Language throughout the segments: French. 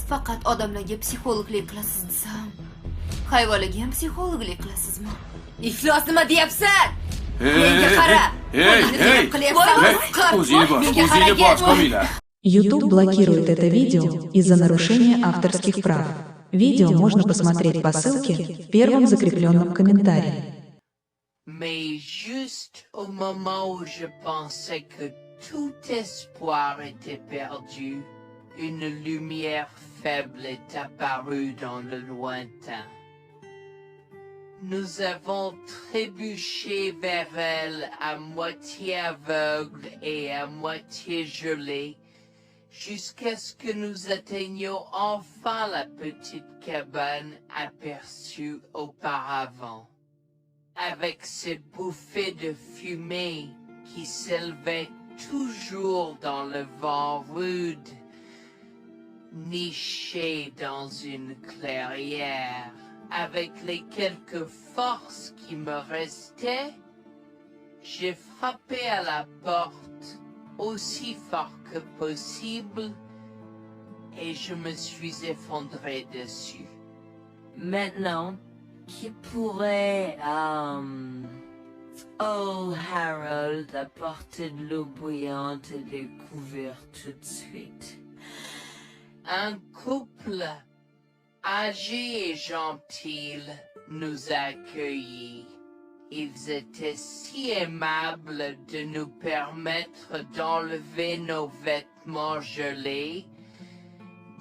Faqat odamlarga psixologlik qilasiz desam, hayvonlarga ham psixologlik qilasizmi? Iflos nima deyapsan? Menga qara. O'zingni bos, Komila. YouTube блокирует это видео из-за нарушения авторских прав. Видео можно посмотреть по ссылке в первом закрепленном комментарии. Mais juste au moment où je pensais que tout espoir était perdu, une lumière faible est apparue dans le lointain. Nous avons trébuché vers elle à moitié aveugle et à moitié gelé, jusqu'à ce que nous atteignions enfin la petite cabane aperçue auparavant. Avec ces bouffées de fumée qui s'élevaient toujours dans le vent rude, nichées dans une clairière. Avec les quelques forces qui me restaient, j'ai frappé à la porte aussi fort que possible et je me suis effondré dessus. Maintenant, qui pourrait, oh Harold, apporter de l'eau bouillante et des couverts tout de suite? Un couple âgé et gentil nous a accueillis. Ils étaient si aimables de nous permettre d'enlever nos vêtements gelés,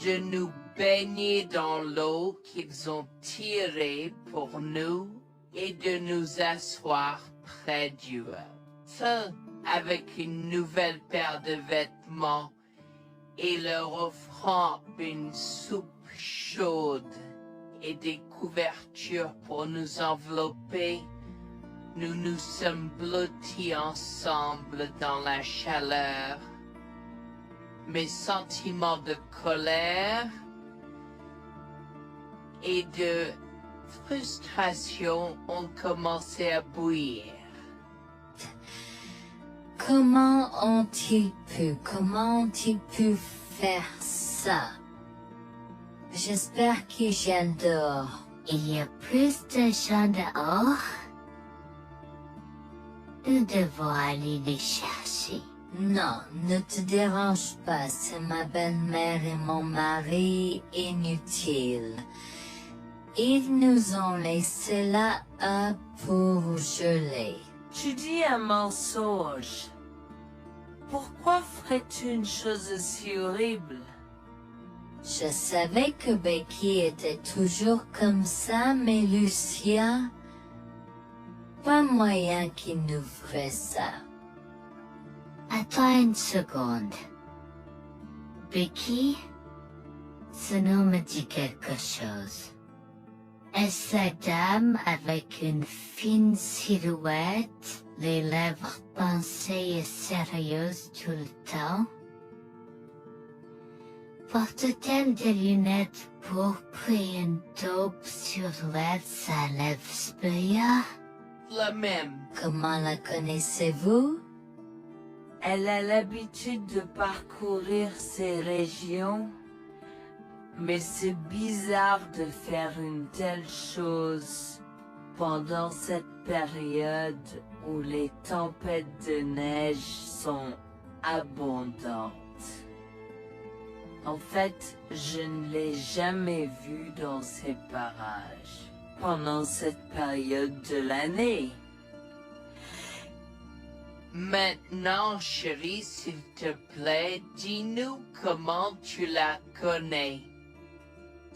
de nous baigner dans l'eau qu'ils ont tirée pour nous et de nous asseoir près du feu avec une nouvelle paire de vêtements et leur offrant une soupe chaude et des couvertures pour nous envelopper. Nous nous sommes blottis ensemble dans la chaleur. Mes sentiments de colère et de frustration ont commencé à bouillir. Comment ont-ils pu faire ça? J'espère qu'ils viennent dehors. Il y a plus de gens dehors? Nous devons aller les chercher. Non, ne te dérange pas, c'est ma belle-mère et mon mari inutiles. Ils nous ont laissés là pour geler. Tu dis un mensonge. Pourquoi ferais-tu une chose aussi horrible? Je savais que Becky était toujours comme ça, mais Lucia, pas moyen qu'il nous ferait ça. Attends une seconde. Becky, ce nom me dit quelque chose. Est-ce la dame avec une fine silhouette, les lèvres pincées et sérieuses tout le temps? Porte-t-elle des lunettes pourpres et une taupe sur l'aide sa lèvre spéa? La même. Comment la connaissez-vous? Elle a l'habitude de parcourir ces régions, mais c'est bizarre de faire une telle chose pendant cette période où les tempêtes de neige sont abondantes. En fait, je ne l'ai jamais vue dans ces parages pendant cette période de l'année. Maintenant, chérie, s'il te plaît, dis-nous comment tu la connais.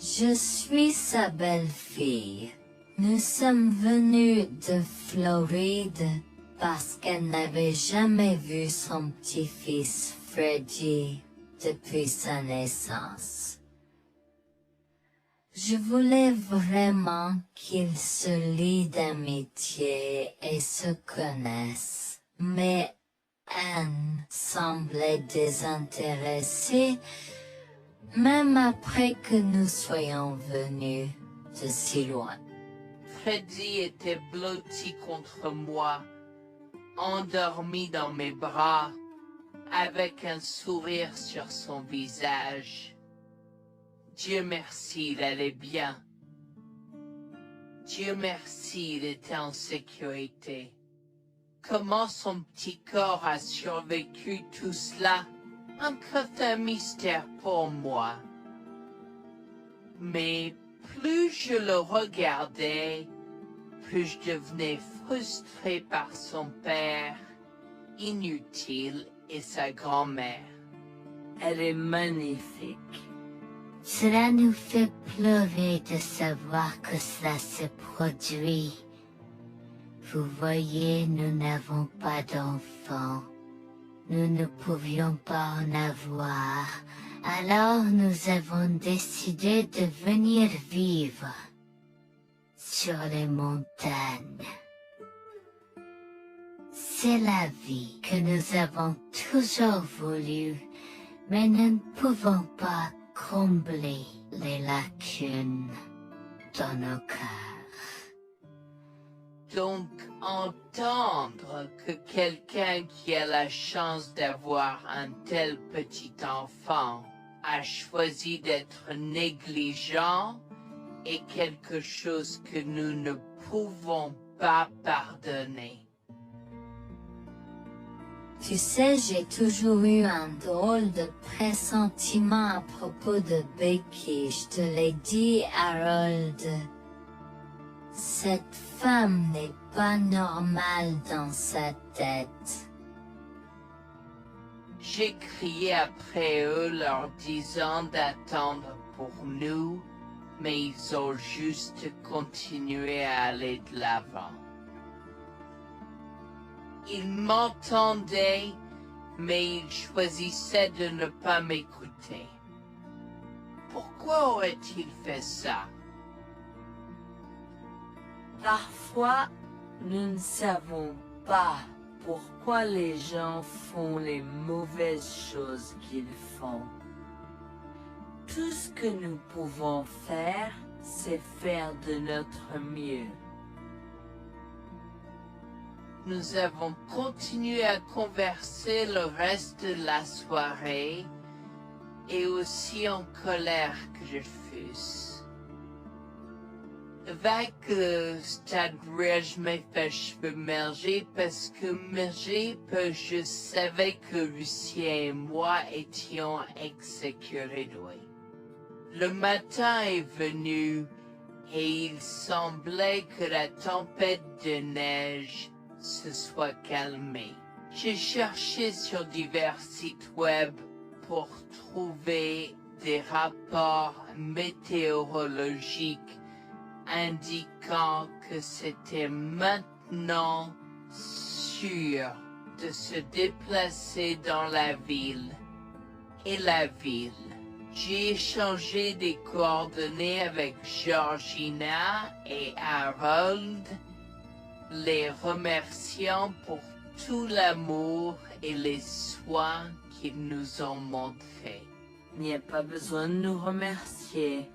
Je suis sa belle-fille. Nous sommes venus de Floride parce qu'elle n'avait jamais vu son petit-fils Freddie depuis sa naissance. Je voulais vraiment qu'ils se lient d'amitié et se connaissent, mais Anne semblait désintéressée, même après que nous soyons venus de si loin. Freddy était blotti contre moi, endormi dans mes bras, avec un sourire sur son visage. Dieu merci, il allait bien. Dieu merci, il était en sécurité. Comment son petit corps a survécu tout cela? Encore un mystère pour moi. Mais plus je le regardais, plus je devenais frustré par son père, inutile, et sa grand-mère. Elle est magnifique. Cela nous fait pleurer de savoir que cela se produit. Vous voyez, nous n'avons pas d'enfants. Nous ne pouvions pas en avoir. Alors nous avons décidé de venir vivre sur les montagnes. C'est la vie que nous avons toujours voulu, mais nous ne pouvons pas combler les lacunes dans nos cœurs. Donc, entendre que quelqu'un qui a la chance d'avoir un tel petit enfant a choisi d'être négligent est quelque chose que nous ne pouvons pas pardonner. Tu sais, j'ai toujours eu un drôle de pressentiment à propos de Becky, je te l'ai dit, Harold. Cette femme n'est pas normale dans sa tête. J'ai crié après eux leur disant d'attendre pour nous, mais ils ont juste continué à aller de l'avant. Ils m'entendaient, mais ils choisissaient de ne pas m'écouter. Pourquoi aurait-il fait ça? Parfois, nous ne savons pas pourquoi les gens font les mauvaises choses qu'ils font. Tout ce que nous pouvons faire, c'est faire de notre mieux. Nous avons continué à converser le reste de la soirée, et aussi en colère que je fusse. Avec le stade où je m'ai fait cheveux merger parce que je savais que Lucien et moi étions exécutés. Le matin est venu et il semblait que la tempête de neige se soit calmée. J'ai cherché sur divers sites web pour trouver des rapports météorologiques indiquant que c'était maintenant sûr de se déplacer dans la ville. Et la ville. J'ai échangé des coordonnées avec Georgina et Harold, les remerciant pour tout l'amour et les soins qu'ils nous ont montrés. Il n'y a pas besoin de nous remercier.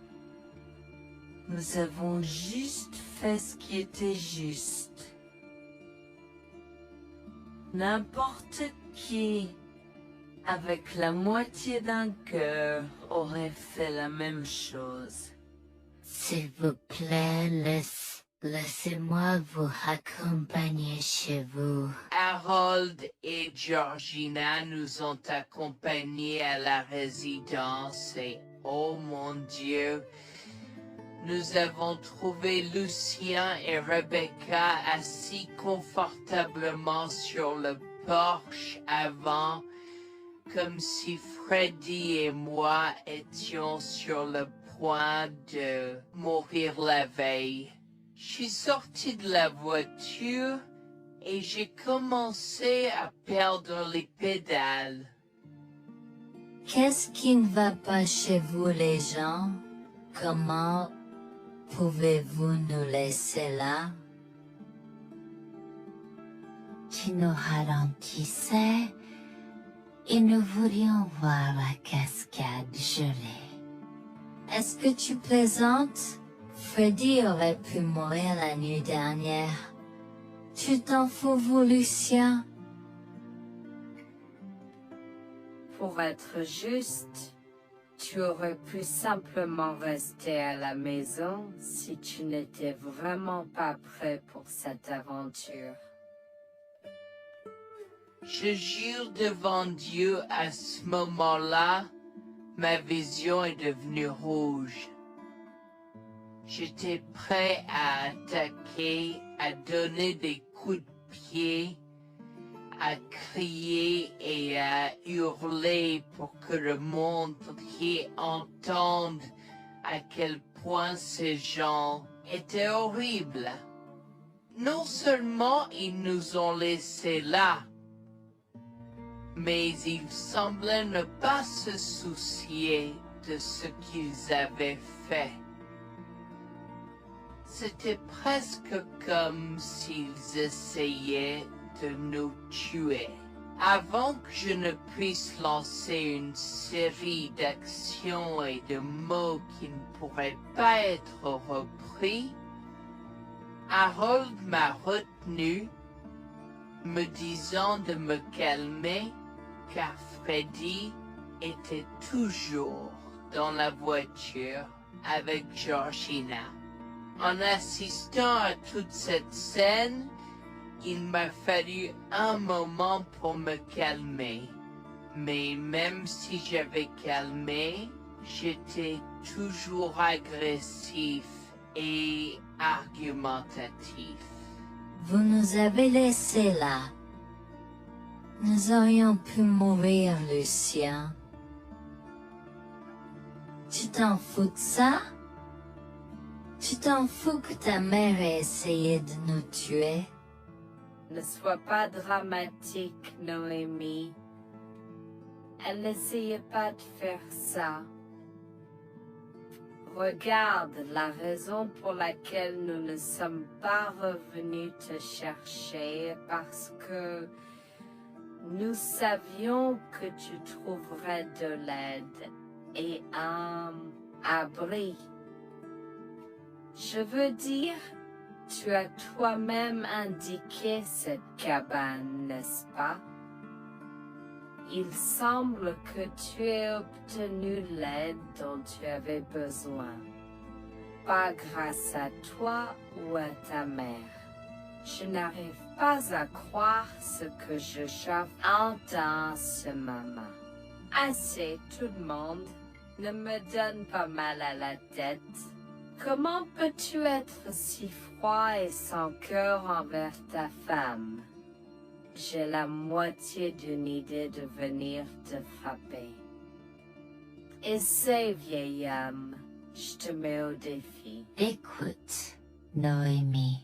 Nous avons juste fait ce qui était juste. N'importe qui, avec la moitié d'un cœur, aurait fait la même chose. S'il vous plaît, laissez-moi vous accompagner chez vous. Harold et Georgina nous ont accompagnés à la résidence et, oh mon Dieu, nous avons trouvé Lucien et Rebecca assis confortablement sur le porche avant, comme si Freddy et moi étions sur le point de mourir la veille. Je suis sorti de la voiture et j'ai commencé à perdre les pédales. Qu'est-ce qui ne va pas chez vous, les gens? Comment pouvez-vous nous laisser là? Tu nous ralentissais et nous voulions voir la cascade gelée. Est-ce que tu plaisantes? Freddy aurait pu mourir la nuit dernière. Tu t'en fous, vous, Lucien? Pour être juste, Tu aurais pu simplement rester à la maison si tu n'étais vraiment pas prêt pour cette aventure. Je jure devant Dieu, à ce moment-là, ma vision est devenue rouge. J'étais prêt à attaquer, à donner des coups de pied, à crier et à hurler pour que le monde entier entende à quel point ces gens étaient horribles. Non seulement ils nous ont laissés là, mais ils semblaient ne pas se soucier de ce qu'ils avaient fait. C'était presque comme s'ils essayaient de nous tuer. Avant que je ne puisse lancer une série d'actions et de mots qui ne pourraient pas être repris, Harold m'a retenu, me disant de me calmer, car Freddy était toujours dans la voiture avec Georgina. En assistant à toute cette scène, il m'a fallu un moment pour me calmer. Mais même si j'avais calmé, j'étais toujours agressif et argumentatif. Vous nous avez laissés là. Nous aurions pu mourir, Lucien. Tu t'en fous de ça? Tu t'en fous que ta mère ait essayé de nous tuer? Ne sois pas dramatique, Noémie. Elle n'essayait pas de faire ça. Regarde, la raison pour laquelle nous ne sommes pas revenus te chercher est parce que nous savions que tu trouverais de l'aide et un abri. Je veux dire, tu as toi-même indiqué cette cabane, n'est-ce pas? Il semble que tu aies obtenu l'aide dont tu avais besoin. Pas grâce à toi ou à ta mère. Je n'arrive pas à croire ce que j'entends en ce moment. Assez, tout le monde. Ne me donne pas mal à la tête. Comment peux-tu être si froid et sans cœur envers ta femme? J'ai la moitié d'une idée de venir te frapper. Essaie, vieil homme. Je te mets au défi. Écoute, Noémie.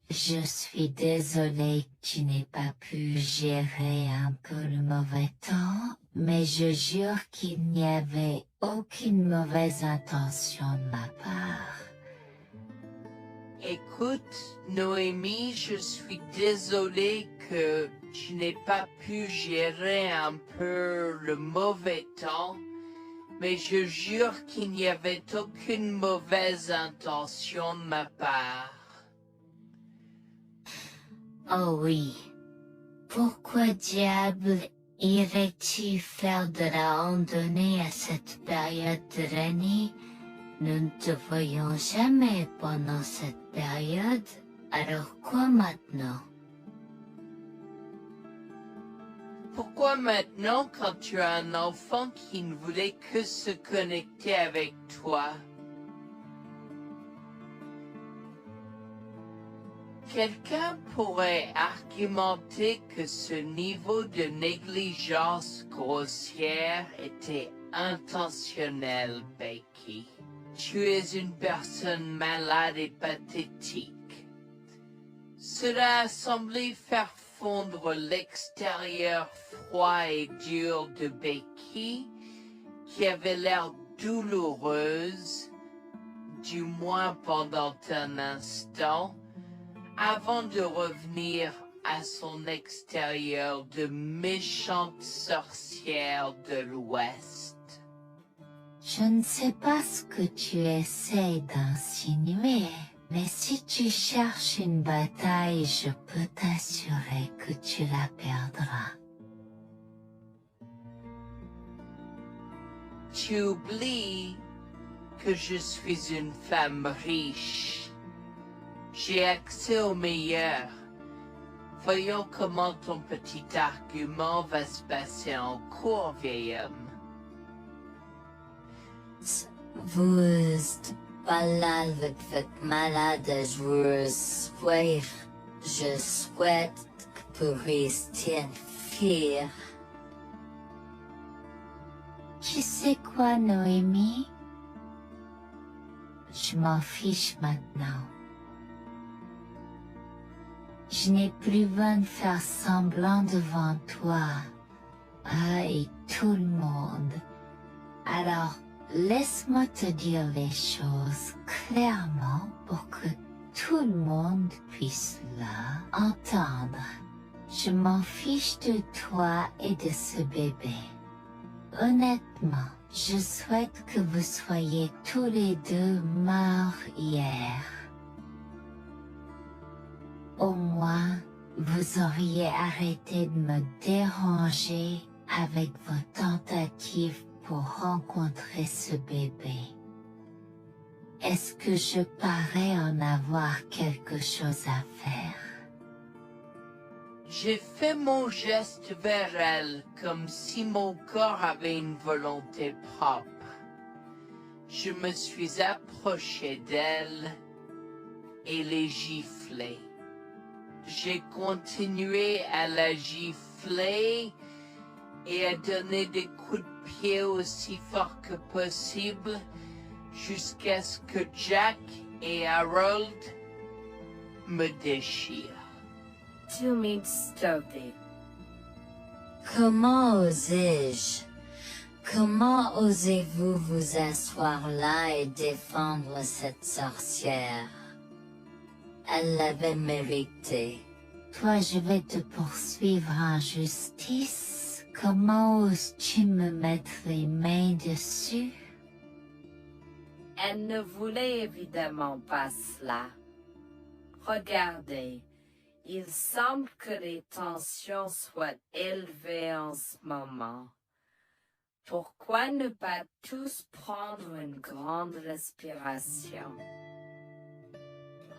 Je suis désolée que tu n'aies pas pu gérer un peu le mauvais temps, mais je jure qu'il n'y avait aucune mauvaise intention de ma part. Écoute, Noémie, je suis désolé que tu n'aies pas pu gérer un peu le mauvais temps, mais je jure qu'il n'y avait aucune mauvaise intention de ma part. Oh oui. Pourquoi diable irais-tu faire de la randonnée à cette période de l'année? Nous ne te voyons jamais pendant cette période, alors quoi maintenant? Pourquoi maintenant quand tu as un enfant qui ne voulait que se connecter avec toi? Quelqu'un pourrait argumenter que ce niveau de négligence grossière était intentionnel, Becky. Tu es une personne malade et pathétique. Cela a semblé faire fondre l'extérieur froid et dur de Becky, qui avait l'air douloureuse, du moins pendant un instant, avant de revenir à son extérieur de méchante sorcière de l'Ouest. Je ne sais pas ce que tu essaies d'insinuer, mais si tu cherches une bataille, je peux t'assurer que tu la perdras. tu oublies que je suis une femme riche. J'ai accès au meilleur. Voyons comment ton petit argument va se passer en cours, vieil homme. Vous êtes pas là avec votre malade joueuse. Je souhaite que vous restiez fiers. Tu sais quoi, Noémie? Je m'en fiche maintenant. Je n'ai plus besoin de faire semblant devant toi et tout le monde. Alors, laisse-moi te dire les choses clairement pour que tout le monde puisse entendre. Je m'en fiche de toi et de ce bébé. Honnêtement, je souhaite que vous soyez tous les deux morts hier. Au moins, vous auriez arrêté de me déranger avec vos tentatives pour rencontrer ce bébé. Est-ce que je parais en avoir quelque chose à faire? J'ai fait mon geste vers elle comme si mon corps avait une volonté propre. Je me suis approché d'elle et l'ai giflée. J'ai continué à la gifler et à donner des coups de pied aussi fort que possible jusqu'à ce que Jack et Harold me déchirent. Tu m'es stoppé. Comment osais-je? Comment osez-vous vous asseoir là et défendre cette sorcière? Elle l'avait mérité. Toi, je vais te poursuivre en justice. Comment oses-tu me mettre les mains dessus? Elle ne voulait évidemment pas cela. Regardez, il semble que les tensions soient élevées en ce moment. Pourquoi ne pas tous prendre une grande respiration?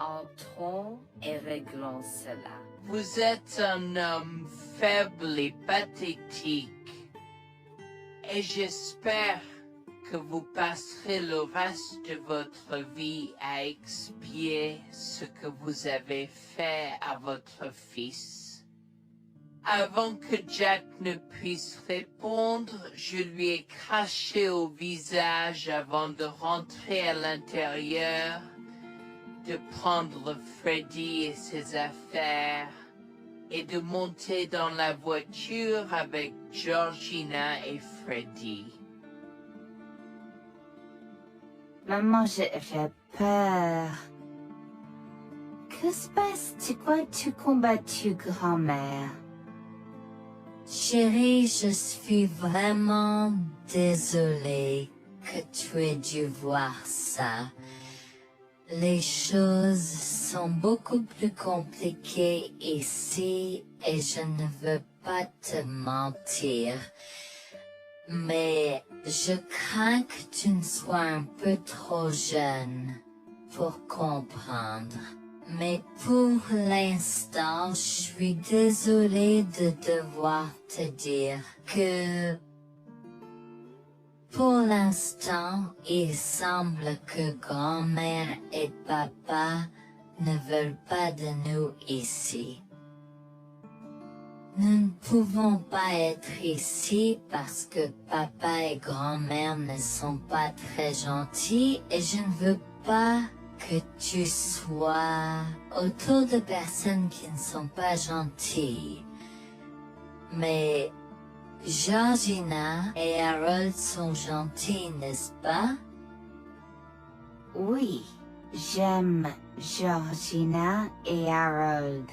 Entrons et réglons cela. Vous êtes un homme faible et pathétique, et j'espère que vous passerez le reste de votre vie à expier ce que vous avez fait à votre fils. Avant que Jack ne puisse répondre, je lui ai craché au visage avant de rentrer à l'intérieur, de prendre Freddy et ses affaires, et de monter dans la voiture avec Georgina et Freddy. Maman, j'ai peur. Que se passe-t-il? Pourquoi tu combattu, grand-mère? Chérie, je suis vraiment désolée que tu aies dû voir ça. Les choses sont beaucoup plus compliquées ici et je ne veux pas te mentir. Mais je crains que tu ne sois un peu trop jeune pour comprendre. Mais pour l'instant, je suis désolée de devoir te dire que pour l'instant, il semble que grand-mère et papa ne veulent pas de nous ici. Nous ne pouvons pas être ici parce que papa et grand-mère ne sont pas très gentils et je ne veux pas que tu sois autour de personnes qui ne sont pas gentilles. Mais Georgina et Harold sont gentils, n'est-ce pas? Oui, j'aime Georgina et Harold.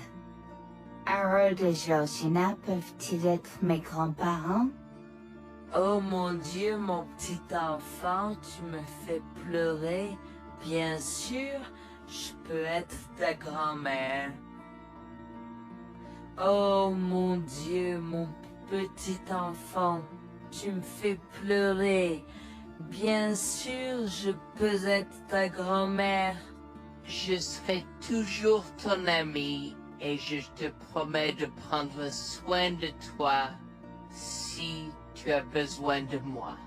Harold et Georgina peuvent-ils être mes grands-parents? Oh mon Dieu, mon petit enfant, tu me fais pleurer. Bien sûr, je peux être ta grand-mère. Oh mon Dieu, mon petit enfant, tu me fais pleurer. Bien sûr, je peux être ta grand-mère. Je serai toujours ton ami et je te promets de prendre soin de toi si tu as besoin de moi.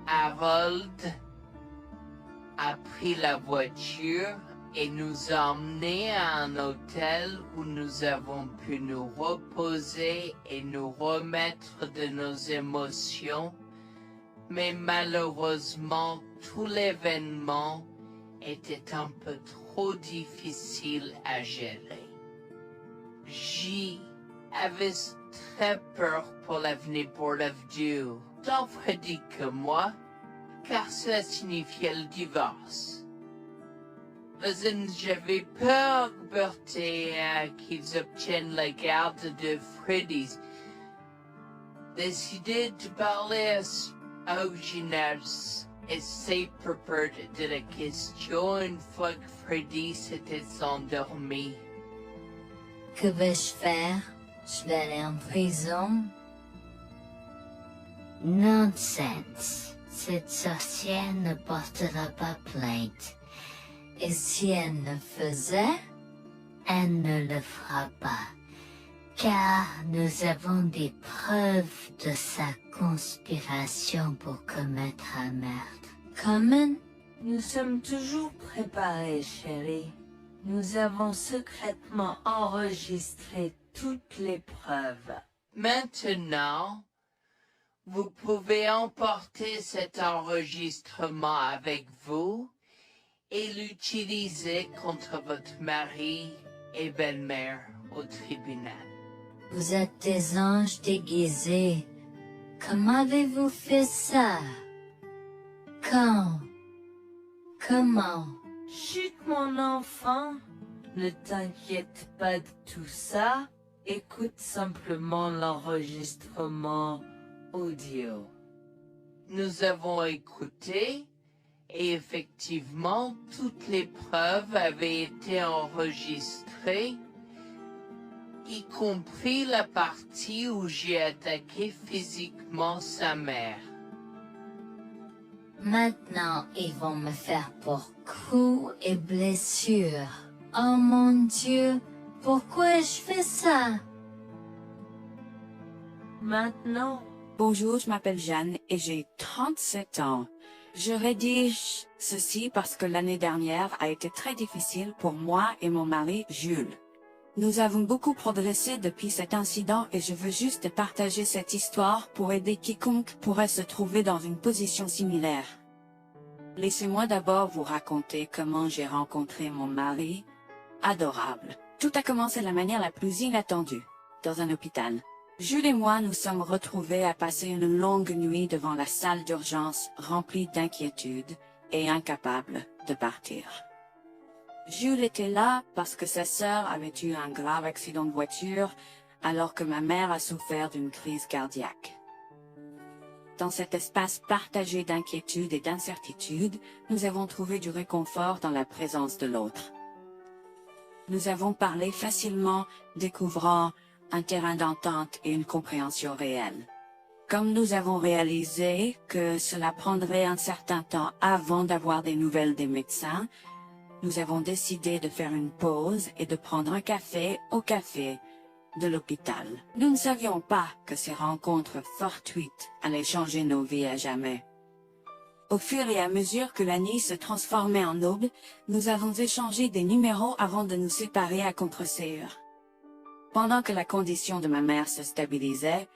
Harold a pris la voiture et nous a emmenés à un hôtel où nous avons pu nous reposer et nous remettre de nos émotions, mais malheureusement tout l'événement était un peu trop difficile à gérer. J'y avais très peur pour l'avenir Board of Dieu, tant Freddy que moi, car cela signifiait le divorce. Mais j'avais peur, Bertie, qu'ils obtiennent la garde de Freddy. Décidé de parler au gymnase et c'est propos de la question une fois que Freddy s'était endormi. Que vais-je faire? Je vais aller en prison? Nonsense. Cette sorcière ne portera pas plainte. Et si elle le faisait, elle ne le fera pas. Car nous avons des preuves de sa conspiration pour commettre un meurtre. Comment? Nous sommes toujours préparés, chérie. Nous avons secrètement enregistré toutes les preuves. Maintenant, vous pouvez emporter cet enregistrement avec vous et l'utiliser contre votre mari et belle-mère au tribunal. Vous êtes des anges déguisés. Comment avez-vous fait ça? Quand? Comment? Chut, mon enfant. Ne t'inquiète pas de tout ça. Écoute simplement l'enregistrement audio. Nous avons écouté et effectivement toutes les preuves avaient été enregistrées, y compris la partie où j'ai attaqué physiquement sa mère. Maintenant, ils vont me faire pour coups et blessures. Oh mon Dieu, pourquoi je fais ça? Maintenant, Bonjour, je m'appelle Jeanne et j'ai 37 ans. Je rédige ceci parce que l'année dernière a été très difficile pour moi et mon mari Jules. Nous avons beaucoup progressé depuis cet incident et je veux juste partager cette histoire pour aider quiconque pourrait se trouver dans une position similaire. Laissez-moi d'abord vous raconter comment j'ai rencontré mon mari, adorable. Tout a commencé de la manière la plus inattendue, dans un hôpital. Jules et moi nous sommes retrouvés à passer une longue nuit devant la salle d'urgence remplie d'inquiétude et incapables de partir. Jules était là parce que sa sœur avait eu un grave accident de voiture alors que ma mère a souffert d'une crise cardiaque. Dans cet espace partagé d'inquiétude et d'incertitude, nous avons trouvé du réconfort dans la présence de l'autre. Nous avons parlé facilement, découvrant un terrain d'entente et une compréhension réelle. Comme nous avons réalisé que cela prendrait un certain temps avant d'avoir des nouvelles des médecins, nous avons décidé de faire une pause et de prendre un café au café de l'hôpital. Nous ne savions pas que ces rencontres fortuites allaient changer nos vies à jamais. Au fur et à mesure que la nuit se transformait en aube, nous avons échangé des numéros avant de nous séparer à contre-sœur. Pendant que la condition de ma mère se stabilisait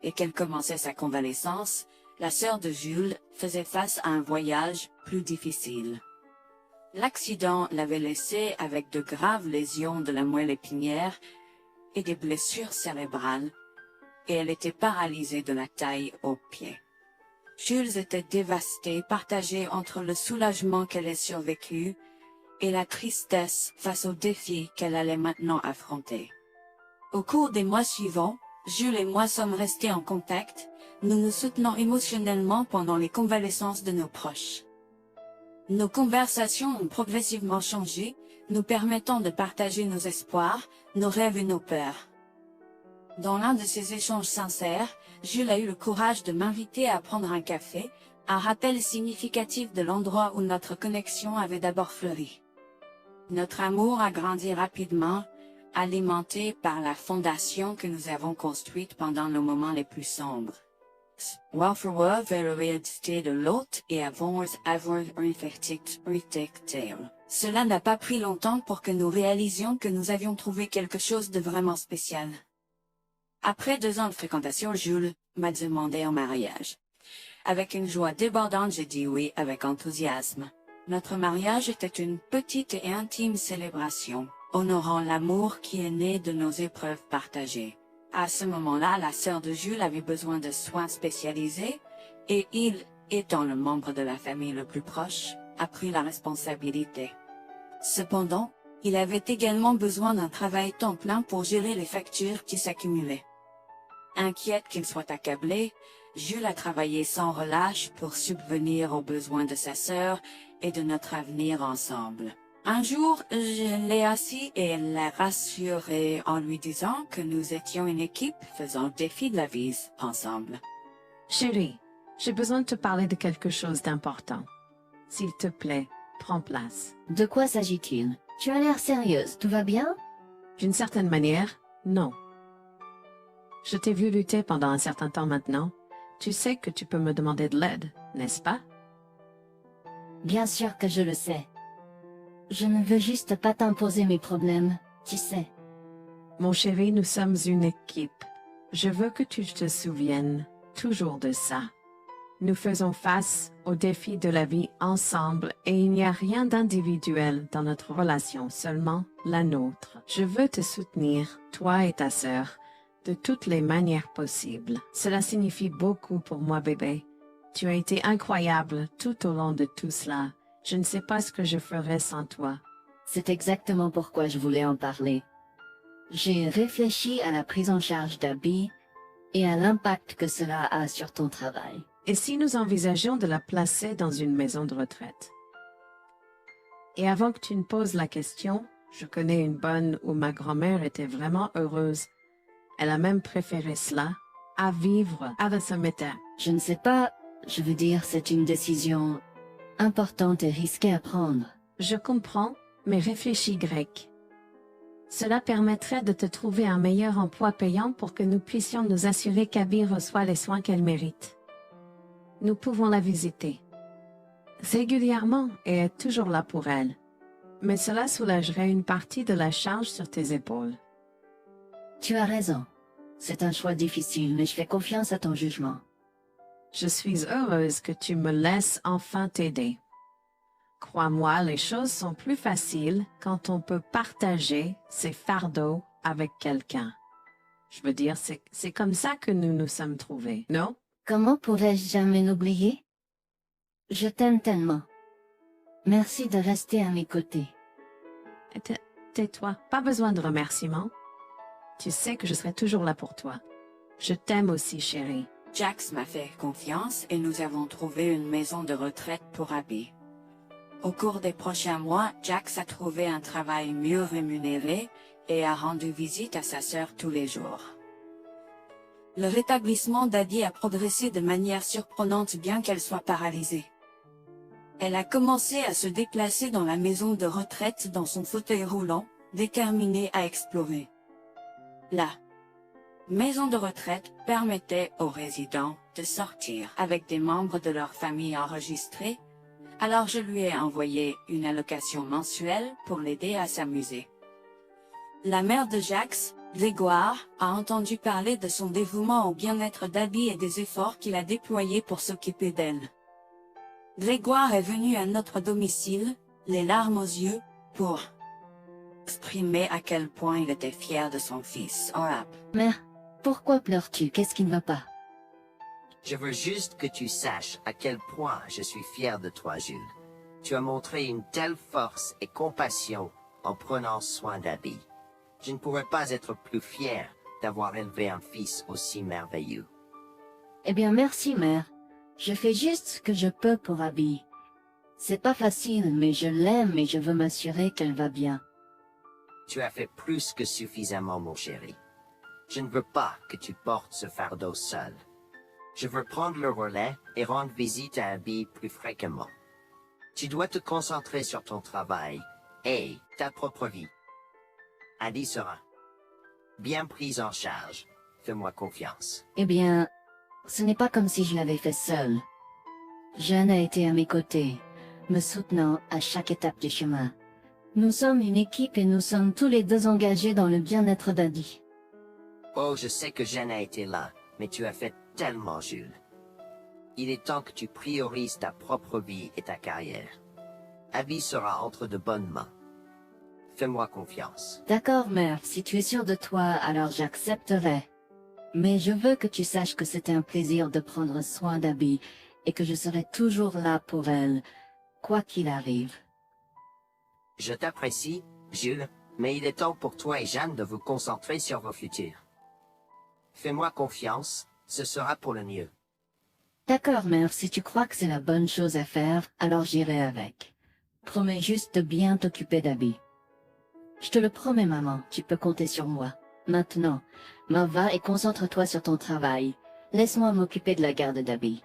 et qu'elle commençait sa convalescence, la sœur de Jules faisait face à un voyage plus difficile. L'accident l'avait laissée avec de graves lésions de la moelle épinière et des blessures cérébrales, et elle était paralysée de la taille aux pieds. Jules était dévasté, partagé entre le soulagement qu'elle ait survécu et la tristesse face aux défis qu'elle allait maintenant affronter. Au cours des mois suivants, Jules et moi sommes restés en contact, nous nous soutenons émotionnellement pendant les convalescences de nos proches. Nos conversations ont progressivement changé, nous permettant de partager nos espoirs, nos rêves et nos peurs. Dans l'un de ces échanges sincères, Jules a eu le courage de m'inviter à prendre un café, un rappel significatif de l'endroit où notre connexion avait d'abord fleuri. Notre amour a grandi rapidement, alimenté par la fondation que nous avons construite pendant nos moments les plus sombres. Welfare vers la réalité de l'autre et avons avoir un tale. Cela n'a pas pris longtemps pour que nous réalisions que nous avions trouvé quelque chose de vraiment spécial. Après 2 ans de fréquentation, Jules m'a demandé en mariage. Avec une joie débordante, j'ai dit oui avec enthousiasme. Notre mariage était une petite et intime célébration, honorant l'amour qui est né de nos épreuves partagées. À ce moment-là, la sœur de Jules avait besoin de soins spécialisés, et il, étant le membre de la famille le plus proche, a pris la responsabilité. Cependant, il avait également besoin d'un travail temps plein pour gérer les factures qui s'accumulaient. Inquiète qu'il soit accablé, Jules a travaillé sans relâche pour subvenir aux besoins de sa sœur et de notre avenir ensemble. Un jour, je l'ai assis et l'ai rassuré en lui disant que nous étions une équipe faisant le défi de la vie ensemble. Chérie, j'ai besoin de te parler de quelque chose d'important. S'il te plaît, prends place. De quoi s'agit-il? Tu as l'air sérieuse, tout va bien? D'une certaine manière, non. Je t'ai vu lutter pendant un certain temps maintenant. Tu sais que tu peux me demander de l'aide, n'est-ce pas? Bien sûr que je le sais. Je ne veux juste pas t'imposer mes problèmes, tu sais. Mon chéri, nous sommes une équipe. Je veux que tu te souviennes toujours de ça. Nous faisons face aux défis de la vie ensemble et il n'y a rien d'individuel dans notre relation, seulement la nôtre. Je veux te soutenir, toi et ta sœur, de toutes les manières possibles. Cela signifie beaucoup pour moi, bébé. Tu as été incroyable tout au long de tout cela. Je ne sais pas ce que je ferais sans toi. C'est exactement pourquoi je voulais en parler. J'ai réfléchi à la prise en charge d'Abby et à l'impact que cela a sur ton travail. Et si nous envisageons de la placer dans une maison de retraite? Et avant que tu ne poses la question, je connais une bonne où ma grand-mère était vraiment heureuse. Elle a même préféré cela à vivre avec ce métier. Je ne sais pas, je veux dire, c'est une décision importante et risquée à prendre. Je comprends, mais réfléchis grec. Cela permettrait de te trouver un meilleur emploi payant pour que nous puissions nous assurer qu'Abby reçoit les soins qu'elle mérite. Nous pouvons la visiter régulièrement et être toujours là pour elle. Mais cela soulagerait une partie de la charge sur tes épaules. Tu as raison. C'est un choix difficile, mais je fais confiance à ton jugement. Je suis heureuse que tu me laisses enfin t'aider. Crois-moi, les choses sont plus faciles quand on peut partager ses fardeaux avec quelqu'un. Je veux dire, c'est comme ça que nous nous sommes trouvés, non? Comment pourrais-je jamais l'oublier? Je t'aime tellement. Merci de rester à mes côtés. Tais-toi, pas besoin de remerciements. Tu sais que je serai toujours là pour toi. Je t'aime aussi, chérie. Jax m'a fait confiance et nous avons trouvé une maison de retraite pour Abby. Au cours des prochains mois, Jax a trouvé un travail mieux rémunéré et a rendu visite à sa sœur tous les jours. Le rétablissement d'Abby a progressé de manière surprenante bien qu'elle soit paralysée. Elle a commencé à se déplacer dans la maison de retraite dans son fauteuil roulant, déterminée à explorer. La maison de retraite permettait aux résidents de sortir avec des membres de leur famille enregistrés, alors je lui ai envoyé une allocation mensuelle pour l'aider à s'amuser. La mère de Jax, Grégoire, a entendu parler de son dévouement au bien-être d'Abby et des efforts qu'il a déployés pour s'occuper d'elle. Grégoire est venu à notre domicile, les larmes aux yeux, pour exprimer à quel point il était fier de son fils. Mère, pourquoi pleures-tu? Qu'est-ce qui ne va pas? Je veux juste que tu saches à quel point je suis fier de toi, Jules. Tu as montré une telle force et compassion en prenant soin d'Abby. Je ne pourrais pas être plus fier d'avoir élevé un fils aussi merveilleux. Eh bien, merci, mère. Je fais juste ce que je peux pour Abby. C'est pas facile, mais je l'aime et je veux m'assurer qu'elle va bien. Tu as fait plus que suffisamment, mon chéri. Je ne veux pas que tu portes ce fardeau seul. Je veux prendre le relais et rendre visite à Abby plus fréquemment. Tu dois te concentrer sur ton travail et ta propre vie. Abby sera bien prise en charge. Fais-moi confiance. Eh bien, ce n'est pas comme si je l'avais fait seul. Jeanne a été à mes côtés, me soutenant à chaque étape du chemin. Nous sommes une équipe et nous sommes tous les deux engagés dans le bien-être d'Abby. Oh, je sais que Jeanne a été là, mais tu as fait tellement, Jules. Il est temps que tu priorises ta propre vie et ta carrière. Abby sera entre de bonnes mains. Fais-moi confiance. D'accord, mère, si tu es sûre de toi, alors j'accepterai. Mais je veux que tu saches que c'est un plaisir de prendre soin d'Abby et que je serai toujours là pour elle, quoi qu'il arrive. Je t'apprécie, Jules, mais il est temps pour toi et Jeanne de vous concentrer sur vos futurs. Fais-moi confiance, ce sera pour le mieux. D'accord, mère, si tu crois que c'est la bonne chose à faire, alors j'irai avec. Promets juste de bien t'occuper d'Abby. Je te le promets, maman, tu peux compter sur moi. Maintenant, m'en va et concentre-toi sur ton travail. Laisse-moi m'occuper de la garde d'Abby.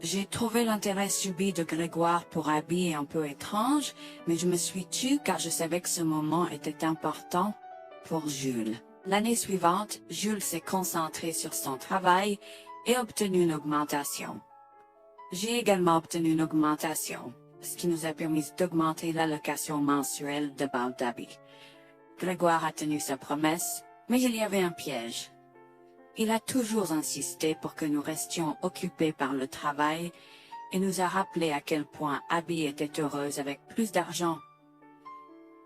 J'ai trouvé l'intérêt subi de Grégoire pour Abby un peu étrange, mais je me suis tue car je savais que ce moment était important pour Jules. L'année suivante, Jules s'est concentré sur son travail et obtenu une augmentation. J'ai également obtenu une augmentation, ce qui nous a permis d'augmenter l'allocation mensuelle de Bal d'Abby. Grégoire a tenu sa promesse, mais il y avait un piège. Il a toujours insisté pour que nous restions occupés par le travail et nous a rappelé à quel point Abby était heureuse avec plus d'argent.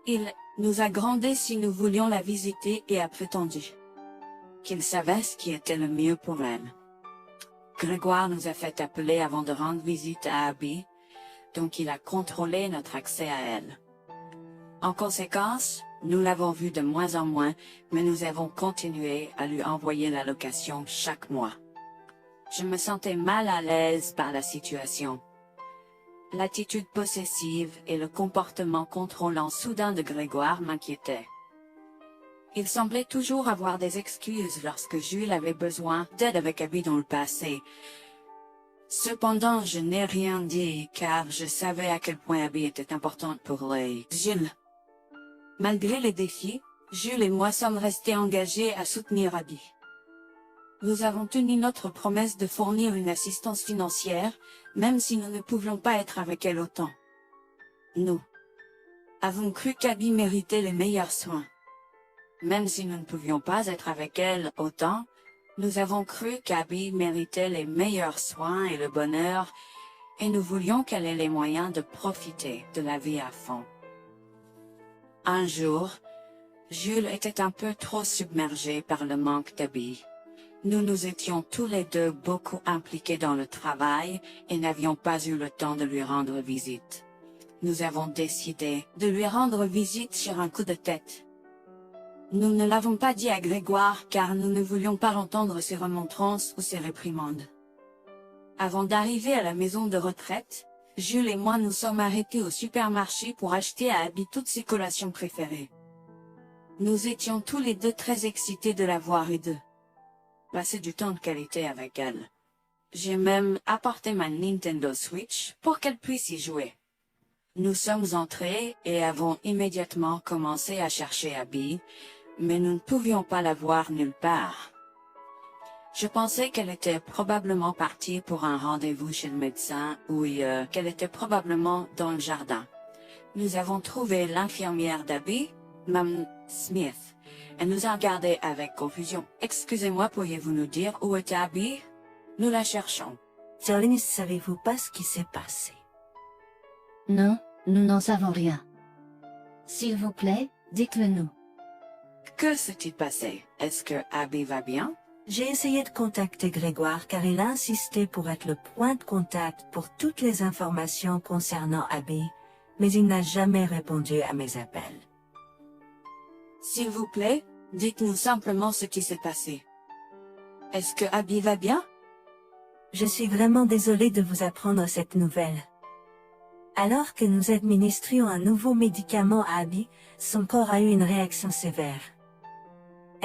Il nous a grondé si nous voulions la visiter et a prétendu qu'il savait ce qui était le mieux pour elle. Grégoire nous a fait appeler avant de rendre visite à Abby, donc il a contrôlé notre accès à elle. En conséquence, nous l'avons vue de moins en moins, mais nous avons continué à lui envoyer l'allocation chaque mois. Je me sentais mal à l'aise par la situation. L'attitude possessive et le comportement contrôlant soudain de Grégoire m'inquiétaient. Il semblait toujours avoir des excuses lorsque Jules avait besoin d'aide avec Abby dans le passé. Cependant, je n'ai rien dit car je savais à quel point Abby était importante pour Jules. Malgré les défis, Jules et moi sommes restés engagés à soutenir Abby. Nous avons tenu notre promesse de fournir une assistance financière, même si nous ne pouvions pas être avec elle autant. Nous avons cru qu'Abby méritait les meilleurs soins. Même si nous ne pouvions pas être avec elle autant, nous avons cru qu'Abby méritait les meilleurs soins et le bonheur, et nous voulions qu'elle ait les moyens de profiter de la vie à fond. Un jour, Jules était un peu trop submergé par le manque d'Abby. Nous nous étions tous les deux beaucoup impliqués dans le travail et n'avions pas eu le temps de lui rendre visite. Nous avons décidé de lui rendre visite sur un coup de tête. Nous ne l'avons pas dit à Grégoire car nous ne voulions pas entendre ses remontrances ou ses réprimandes. Avant d'arriver à la maison de retraite, Jules et moi nous sommes arrêtés au supermarché pour acheter à Abby toutes ses collations préférées. Nous étions tous les deux très excités de la voir et de passer du temps de qualité avec elle. J'ai même apporté ma Nintendo Switch pour qu'elle puisse y jouer. Nous sommes entrés et avons immédiatement commencé à chercher Abby, mais nous ne pouvions pas la voir nulle part. Je pensais qu'elle était probablement partie pour un rendez-vous chez le médecin ou qu'elle était probablement dans le jardin. Nous avons trouvé l'infirmière d'Abby, Mme Smith. Elle nous a regardés avec confusion. « Excusez-moi, pourriez-vous nous dire où est Abby? Nous la cherchons. » Charlie, ne savez-vous pas ce qui s'est passé? Non, nous n'en savons rien. S'il vous plaît, dites-le nous. Que s'est-il passé? Est-ce que Abby va bien? J'ai essayé de contacter Grégoire car il a insisté pour être le point de contact pour toutes les informations concernant Abby, mais il n'a jamais répondu à mes appels. S'il vous plaît, dites-nous simplement ce qui s'est passé. Est-ce que Abby va bien? Je suis vraiment désolée de vous apprendre cette nouvelle. Alors que nous administrions un nouveau médicament à Abby, son corps a eu une réaction sévère.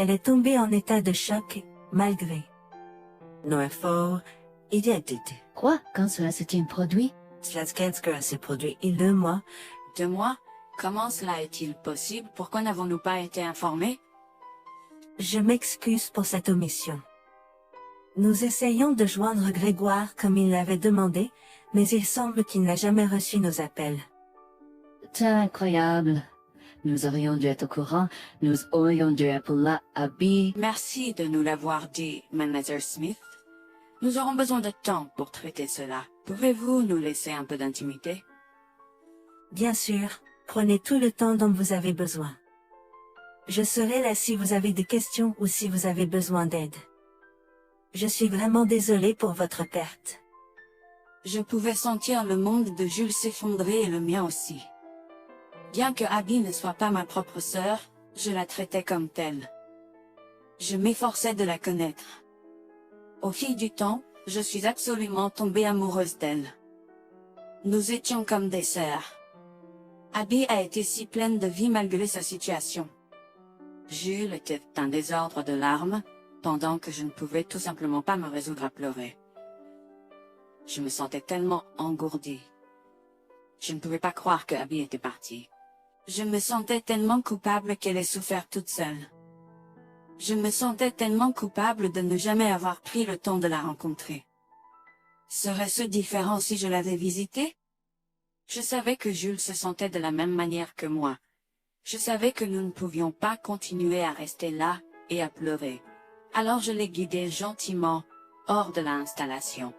Elle est tombée en état de choc, malgré nos efforts et d'aide. Quoi? Quand cela s'est-il produit? Cela s'est produit il y a 2 mois. 2 mois? Comment cela est-il possible? Pourquoi n'avons-nous pas été informés? Je m'excuse pour cette omission. Nous essayons de joindre Grégoire comme il l'avait demandé, mais il semble qu'il n'a jamais reçu nos appels. C'est incroyable. Nous aurions dû être au courant. Nous aurions dû appeler Abby. Merci de nous l'avoir dit, Mademoiselle Smith. Nous aurons besoin de temps pour traiter cela. Pouvez-vous nous laisser un peu d'intimité? Bien sûr, prenez tout le temps dont vous avez besoin. Je serai là si vous avez des questions ou si vous avez besoin d'aide. Je suis vraiment désolée pour votre perte. Je pouvais sentir le monde de Jules s'effondrer et le mien aussi. Bien que Abby ne soit pas ma propre sœur, je la traitais comme telle. Je m'efforçais de la connaître. Au fil du temps, je suis absolument tombée amoureuse d'elle. Nous étions comme des sœurs. Abby a été si pleine de vie malgré sa situation. Jules était un désordre de larmes, pendant que je ne pouvais tout simplement pas me résoudre à pleurer. Je me sentais tellement engourdie. Je ne pouvais pas croire que Abby était partie. Je me sentais tellement coupable qu'elle ait souffert toute seule. Je me sentais tellement coupable de ne jamais avoir pris le temps de la rencontrer. Serait-ce différent si je l'avais visitée? Je savais que Jules se sentait de la même manière que moi. Je savais que nous ne pouvions pas continuer à rester là et à pleurer. Alors je l'ai guidée gentiment hors de l'installation.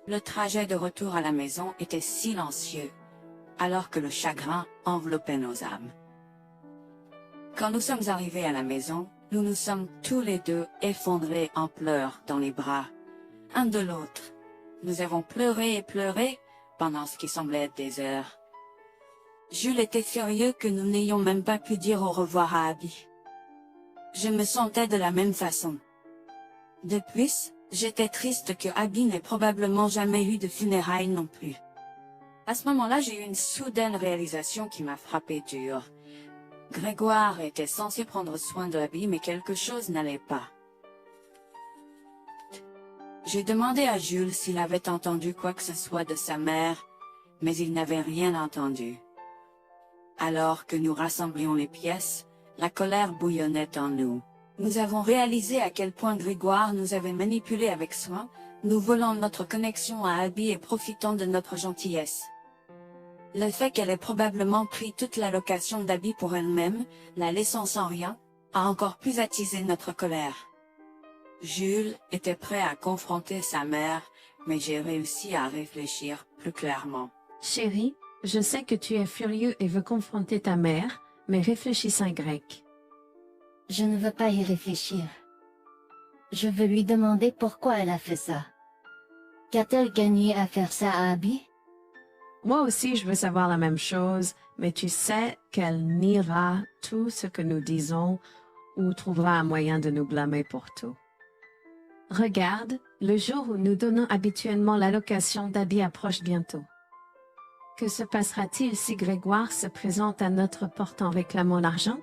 Le trajet de retour à la maison était silencieux, alors que le chagrin enveloppait nos âmes. Quand nous sommes arrivés à la maison, nous nous sommes tous les deux effondrés en pleurs dans les bras, un de l'autre. Nous avons pleuré et pleuré pendant ce qui semblait être des heures. Jules était furieux que nous n'ayons même pas pu dire au revoir à Abby. Je me sentais de la même façon. De plus, j'étais triste que Abby n'ait probablement jamais eu de funérailles non plus. À ce moment-là, j'ai eu une soudaine réalisation qui m'a frappé dur. Grégoire était censé prendre soin de Abby, mais quelque chose n'allait pas. J'ai demandé à Jules s'il avait entendu quoi que ce soit de sa mère, mais il n'avait rien entendu. Alors que nous rassemblions les pièces, la colère bouillonnait en nous. Nous avons réalisé à quel point Grégoire nous avait manipulés avec soin, nous volant notre connexion à Abby et profitant de notre gentillesse. Le fait qu'elle ait probablement pris toute l'allocation d'Abby pour elle-même, la laissant sans rien, a encore plus attisé notre colère. Jules était prêt à confronter sa mère, mais j'ai réussi à réfléchir plus clairement. Chérie, je sais que tu es furieux et veux confronter ta mère, mais réfléchis en grec. Je ne veux pas y réfléchir. Je veux lui demander pourquoi elle a fait ça. Qu'a-t-elle gagné à faire ça à Abby? Moi aussi, je veux savoir la même chose, mais tu sais qu'elle niera tout ce que nous disons ou trouvera un moyen de nous blâmer pour tout. Regarde, le jour où nous donnons habituellement l'allocation d'Abby approche bientôt. Que se passera-t-il si Grégoire se présente à notre porte en réclamant l'argent?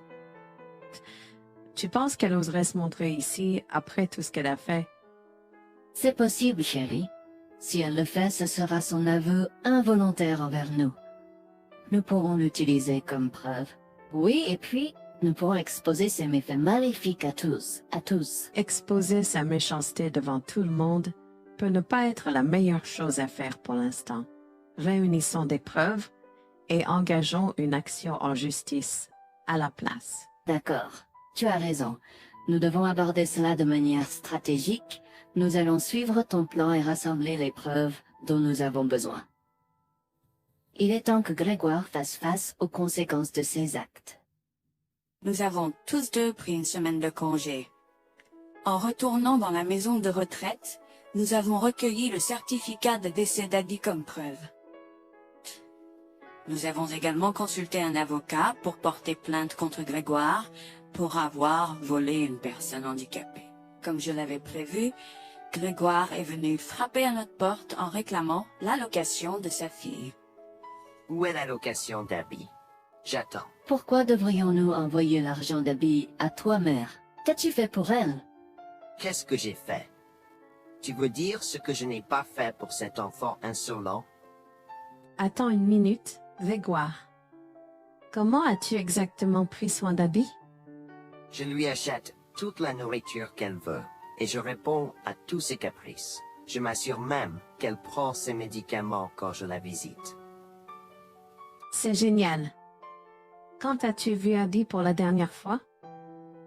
Tu penses qu'elle oserait se montrer ici après tout ce qu'elle a fait? C'est possible, chérie. Si elle le fait, ce sera son aveu involontaire envers nous. Nous pourrons l'utiliser comme preuve. Oui, et puis, nous pourrons exposer ses méfaits maléfiques à tous. Exposer sa méchanceté devant tout le monde peut ne pas être la meilleure chose à faire pour l'instant. Réunissons des preuves et engageons une action en justice à la place. D'accord, tu as raison. Nous devons aborder cela de manière stratégique. Nous allons suivre ton plan et rassembler les preuves dont nous avons besoin. Il est temps que Grégoire fasse face aux conséquences de ses actes. Nous avons tous deux pris une semaine de congé. En retournant dans la maison de retraite, nous avons recueilli le certificat de décès d'Abby comme preuve. Nous avons également consulté un avocat pour porter plainte contre Grégoire pour avoir volé une personne handicapée. Comme je l'avais prévu, Grégoire est venu frapper à notre porte en réclamant l'allocation de sa fille. Où est l'allocation d'Abby? J'attends. Pourquoi devrions-nous envoyer l'argent d'Abby à toi, mère? Qu'as-tu fait pour elle? Qu'est-ce que j'ai fait? Tu veux dire ce que je n'ai pas fait pour cet enfant insolent? Attends une minute, Grégoire. Comment as-tu exactement pris soin d'Abby? Je lui achète toute la nourriture qu'elle veut, et je réponds à tous ses caprices. Je m'assure même qu'elle prend ses médicaments quand je la visite. C'est génial. Quand as-tu vu Abby pour la dernière fois?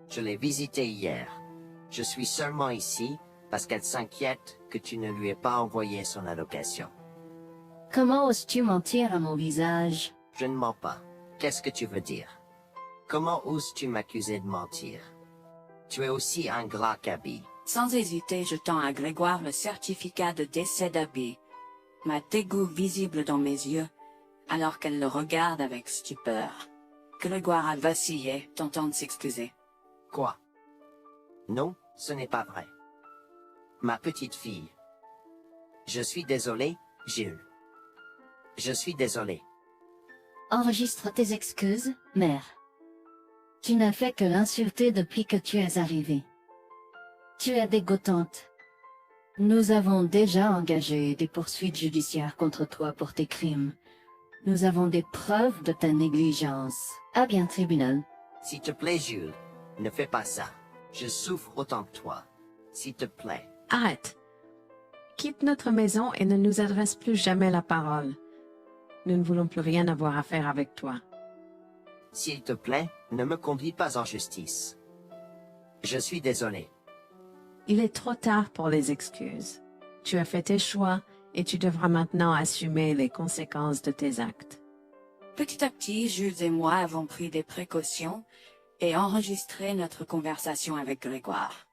Je l'ai visitée hier. Je suis seulement ici parce qu'elle s'inquiète que tu ne lui aies pas envoyé son allocation. Comment oses-tu mentir à mon visage? Je ne mens pas. Qu'est-ce que tu veux dire? Comment oses-tu m'accuser de mentir? Tu es aussi ingrat qu'Abby. Sans hésiter, je tends à Grégoire le certificat de décès d'Abby, ma dégoût visible dans mes yeux, alors qu'elle le regarde avec stupeur. Grégoire a vacillé, tentant de s'excuser. Quoi? Non, ce n'est pas vrai. Ma petite fille. Je suis désolé, Jules. Je suis désolé. Enregistre tes excuses, mère. Tu n'as fait que l'insulter depuis que tu es arrivée. Tu es dégoûtante. Nous avons déjà engagé des poursuites judiciaires contre toi pour tes crimes. Nous avons des preuves de ta négligence. À bien, tribunal. S'il te plaît, Jules, ne fais pas ça. Je souffre autant que toi. S'il te plaît. Arrête. Quitte notre maison et ne nous adresse plus jamais la parole. Nous ne voulons plus rien avoir à faire avec toi. S'il te plaît, ne me conduis pas en justice. Je suis désolé. Il est trop tard pour les excuses. Tu as fait tes choix et tu devras maintenant assumer les conséquences de tes actes. Petit à petit, Jules et moi avons pris des précautions et enregistré notre conversation avec Grégoire.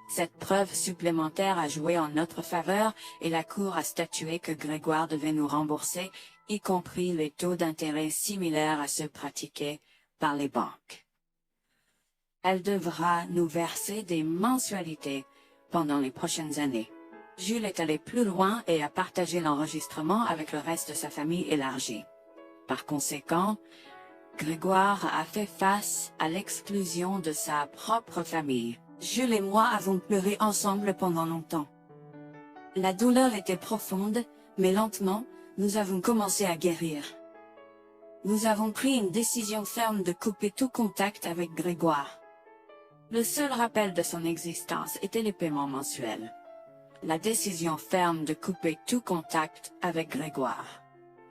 Cette preuve supplémentaire a joué en notre faveur et la Cour a statué que Grégoire devait nous rembourser, y compris les taux d'intérêt similaires à ceux pratiqués par les banques. Elle devra nous verser des mensualités pendant les prochaines années. Jules est allé plus loin et a partagé l'enregistrement avec le reste de sa famille élargie. Par conséquent, Grégoire a fait face à l'exclusion de sa propre famille. Jules et moi avons pleuré ensemble pendant longtemps. La douleur était profonde, mais lentement, nous avons commencé à guérir. Nous avons pris une décision ferme de couper tout contact avec Grégoire. Le seul rappel de son existence était les paiements mensuels. La décision ferme de couper tout contact avec Grégoire.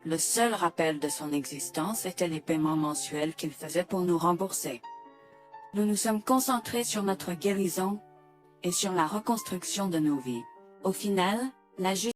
Le seul rappel de son existence était les paiements mensuels qu'il faisait pour nous rembourser. Nous nous sommes concentrés sur notre guérison et sur la reconstruction de nos vies. Au final, la